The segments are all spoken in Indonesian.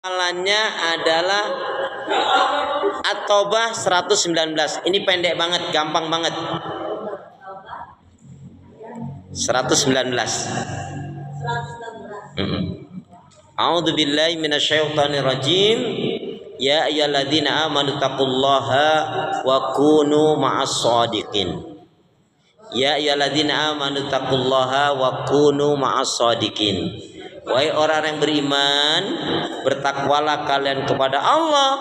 Hafalannya adalah At-Taubah 119. Ini pendek banget, gampang banget. 119. A'udzu billahi minasyaitonir rajim. Ya ayyuhalladzina amanu taqullaha wa kunu ma'as shadiqin. Ya ayyuhalladzina amanu taqullaha wa kunu ma'as shadiqin. Wahai orang yang beriman, bertakwalah kalian kepada Allah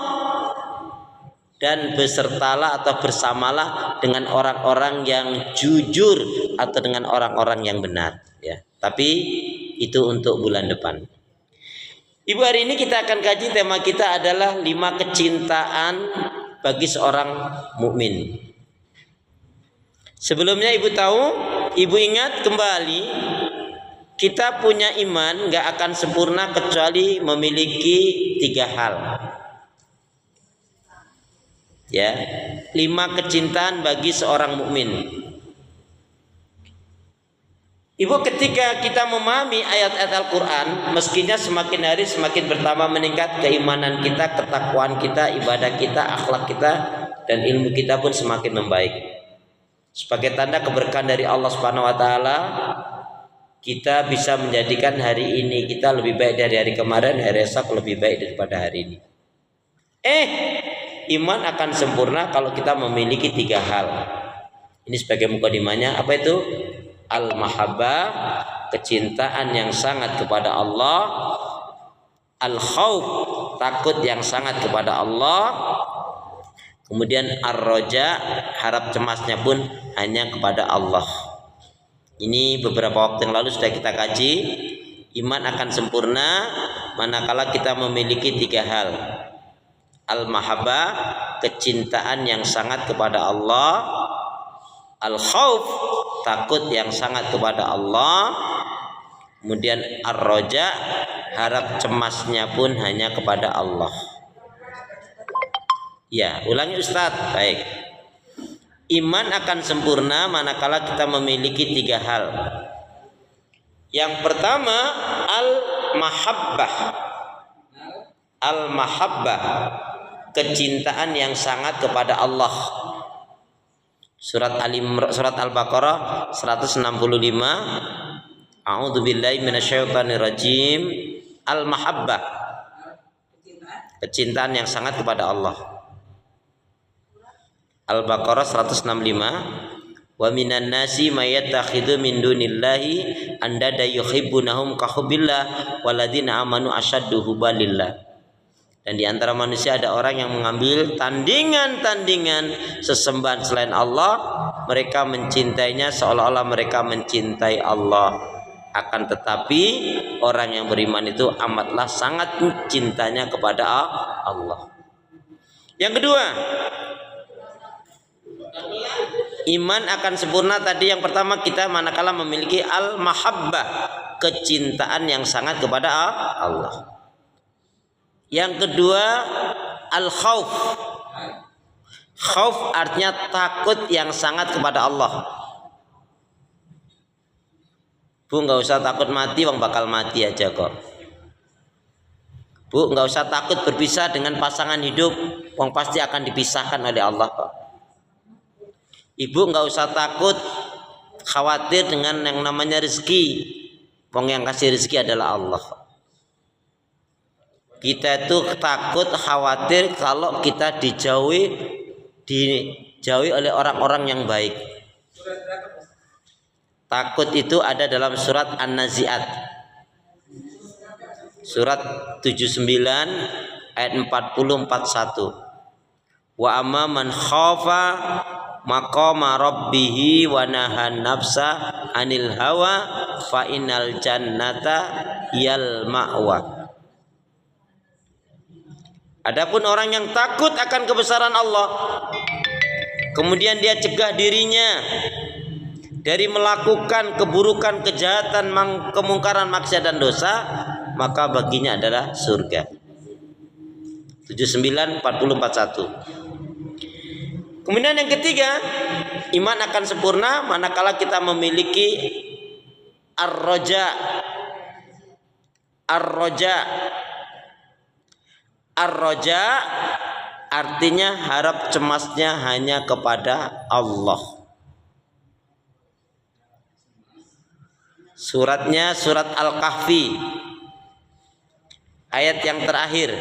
dan besertalah atau bersamalah dengan orang-orang yang jujur atau dengan orang-orang yang benar, ya. Tapi itu untuk bulan depan. Ibu, hari ini kita akan kaji, tema kita adalah 5 kecintaan bagi seorang mukmin. Sebelumnya ibu tahu, ibu ingat kembali, kita punya iman gak akan sempurna kecuali memiliki 3 hal. Ya, 5 kecintaan bagi seorang mukmin. Ibu, ketika kita memahami ayat-ayat Al-Quran, mestinya semakin hari semakin bertambah meningkat keimanan kita, ketakwaan kita, ibadah kita, akhlak kita, dan ilmu kita pun semakin membaik. Sebagai tanda keberkahan dari Allah Subhanahu wa taala, kita bisa menjadikan hari ini kita lebih baik dari hari kemarin, hari esok lebih baik daripada hari ini. Iman akan sempurna kalau kita memiliki 3 hal. Ini sebagai mukadimahnya. Apa itu? Al-mahabbah, kecintaan yang sangat kepada Allah. Al-khauf, takut yang sangat kepada Allah. Kemudian ar-raja, harap cemasnya pun hanya kepada Allah. Ini beberapa waktu yang lalu sudah kita kaji. Iman akan sempurna manakala kita memiliki 3 hal. Al-mahabbah, kecintaan yang sangat kepada Allah. Al-khauf, takut yang sangat kepada Allah. Kemudian ar-raja, harap cemasnya pun hanya kepada Allah. Ya, ulangi Ustadz. Baik. Iman akan sempurna manakala kita memiliki 3 hal. Yang pertama, al-mahabbah. Al-mahabbah, kecintaan yang sangat kepada Allah. Surat Al-Baqarah 165. A'udzu billahi minasyaitonir rajim. Al-mahabbah, kecintaan yang sangat kepada Allah. Al-Baqarah 165. Wa minan nasi may yattakhidhu min dunillahi andada yuhibbunahum ka hubbillah walladzina amanu asyaddu hubbalillah. Dan di antara manusia ada orang yang mengambil tandingan-tandingan sesembahan selain Allah. Mereka mencintainya seolah-olah mereka mencintai Allah. Akan tetapi orang yang beriman itu amatlah sangat cintanya kepada Allah. Yang kedua, iman akan sempurna tadi. Yang pertama, kita manakala memiliki al-mahabbah, kecintaan yang sangat kepada Allah. Yang kedua, al-khauf. Khauf artinya takut yang sangat kepada Allah. Bu, nggak usah takut mati, wong bakal mati aja kok. Bu, nggak usah takut berpisah dengan pasangan hidup, wong pasti akan dipisahkan oleh Allah kok. Ibu, nggak usah takut khawatir dengan yang namanya rezeki, wong yang kasih rezeki adalah Allah. Kita itu takut, khawatir kalau kita dijauhi oleh orang-orang yang baik. Takut itu ada dalam surat An-Nazi'at. Surat 79 ayat 40-41. Wa amma man khafa maqama rabbihi wa nahan nafsa anil hawa fa innal jannata yal ma'wa. Adapun orang yang takut akan kebesaran Allah, kemudian dia cegah dirinya dari melakukan keburukan, kejahatan, kemungkaran, maksiat dan dosa, maka baginya adalah surga. 79 40 41. Kemudian yang ketiga, iman akan sempurna manakala kita memiliki ar-raja. Ar-raja, Ar-raja artinya harap cemasnya hanya kepada Allah. Suratnya surat Al-Kahfi ayat yang terakhir.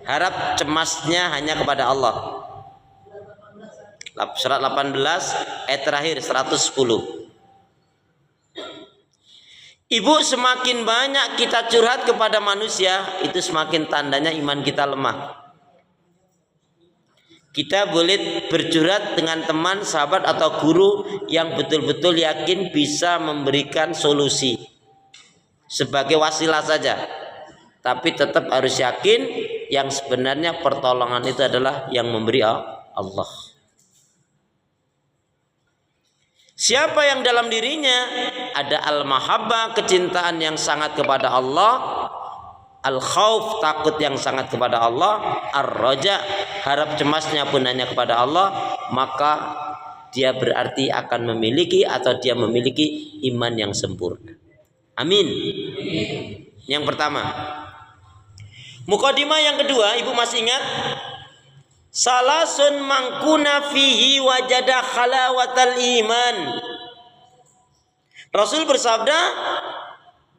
Harap cemasnya hanya kepada Allah. Surat 18 ayat terakhir 110. Ibu, semakin banyak kita curhat kepada manusia, itu semakin tandanya iman kita lemah. Kita boleh bercurhat dengan teman, sahabat atau guru yang betul-betul yakin bisa memberikan solusi sebagai wasilah saja. Tapi tetap harus yakin yang sebenarnya pertolongan itu adalah yang memberi Allah. Siapa yang dalam dirinya ada al-mahabbah, kecintaan yang sangat kepada Allah, al-khauf, takut yang sangat kepada Allah, ar-raja, harap cemasnya pun hanya kepada Allah, maka dia berarti akan memiliki atau dia memiliki iman yang sempurna. Amin. Yang pertama. Mukadimah yang kedua, ibu masih ingat? Salasun mangkuna fihi wajada khalawatal iman. Rasul bersabda,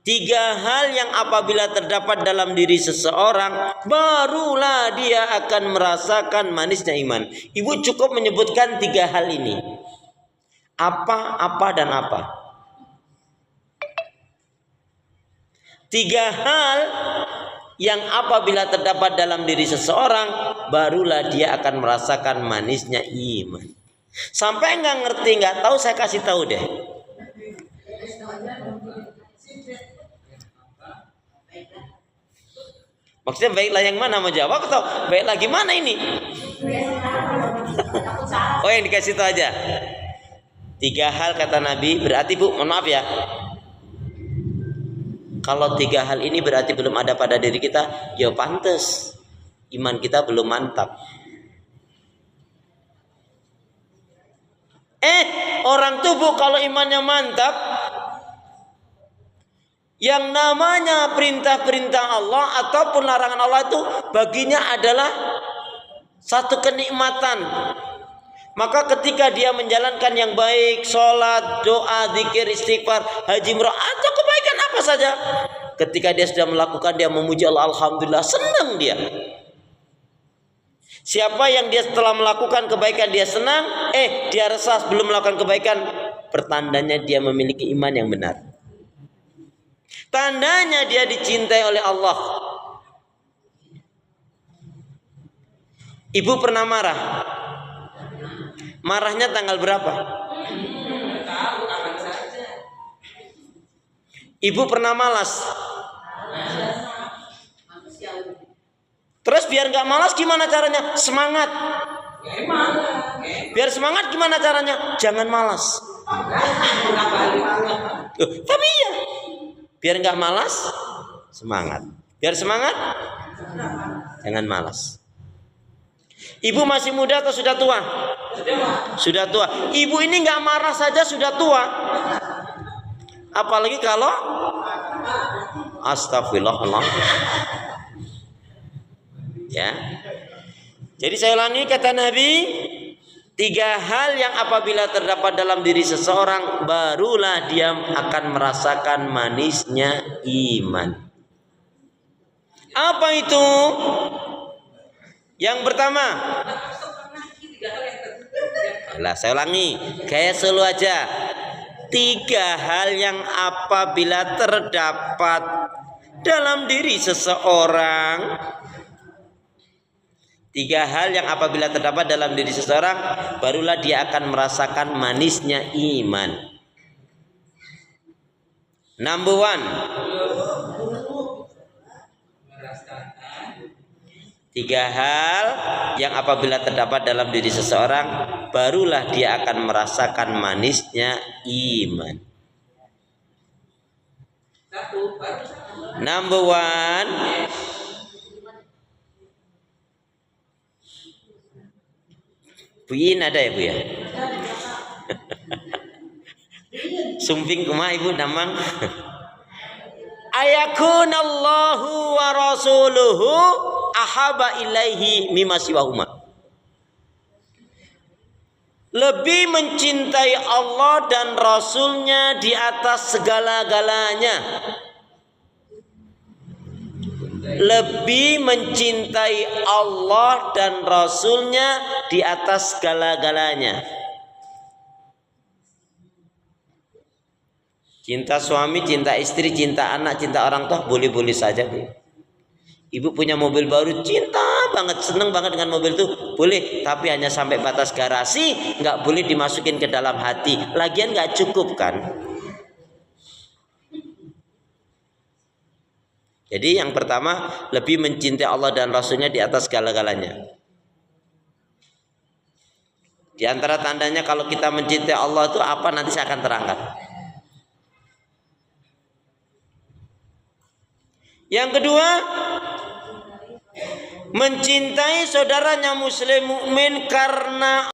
3 hal yang apabila terdapat dalam diri seseorang, barulah dia akan merasakan manisnya iman. Ibu cukup menyebutkan 3 hal ini. Apa, dan apa. 3 hal yang apabila terdapat dalam diri seseorang, barulah dia akan merasakan manisnya iman. Sampai nggak ngerti, nggak tahu, saya kasih tahu deh. Maksudnya baiklah yang mana, mau jawab atau baiklah gimana ini? Oh, yang dikasih tahu aja. 3 hal kata Nabi, berarti Bu, mohon maaf ya. Kalau 3 hal ini berarti belum ada pada diri kita, ya pantas iman kita belum mantap. Orang tuh Bu, kalau imannya mantap, yang namanya perintah-perintah Allah ataupun larangan Allah itu baginya adalah satu kenikmatan. Maka ketika dia menjalankan yang baik, sholat, doa, zikir, istighfar, haji, umrah, atau kebaikan apa saja, ketika dia sudah melakukan, dia memuji Allah, alhamdulillah, senang dia. Siapa yang dia setelah melakukan kebaikan dia senang, dia resah belum melakukan kebaikan, pertandanya dia memiliki iman yang benar. Tandanya dia dicintai oleh Allah. Ibu pernah marah? Marahnya tanggal berapa? Ibu pernah malas? Terus biar gak malas gimana caranya? Semangat. Biar semangat gimana caranya? Jangan malas. Tapi iya, biar gak malas, semangat. Biar semangat, jangan malas. Ibu masih muda atau sudah tua? Sudah tua. Ibu ini nggak marah saja sudah tua. Apalagi kalau astagfirullah. Ya. Jadi saya ulangi kata Nabi, 3 hal yang apabila terdapat dalam diri seseorang, barulah dia akan merasakan manisnya iman. Apa itu? Yang pertama, saya ulangi, kayak selalu aja. 3 hal yang apabila terdapat dalam diri seseorang, 3 hal yang apabila terdapat dalam diri seseorang, barulah dia akan merasakan manisnya iman. Number 1, 3 hal yang apabila terdapat dalam diri seseorang, barulah dia akan merasakan manisnya iman. Number 1, Buin ada ya Bu ya? Sumping kumah Ibu damang. ayakunallahu wa rasuluhu ahaba ilaihi mimma siwahuma. Lebih mencintai Allah dan Rasulnya di atas segala-galanya. Lebih mencintai Allah dan Rasulnya di atas segala-galanya. Cinta suami, cinta istri, cinta anak, cinta orang tua boleh-boleh saja. Ibu punya mobil baru, cinta banget, seneng banget dengan mobil itu, boleh, tapi hanya sampai batas garasi, nggak boleh dimasukin ke dalam hati. Lagian nggak cukup kan? Jadi yang pertama, lebih mencintai Allah dan Rasulnya di atas segala-galanya. Di antara tandanya kalau kita mencintai Allah itu apa, nanti saya akan terangkan. Yang kedua, mencintai saudaranya muslim mukmin karena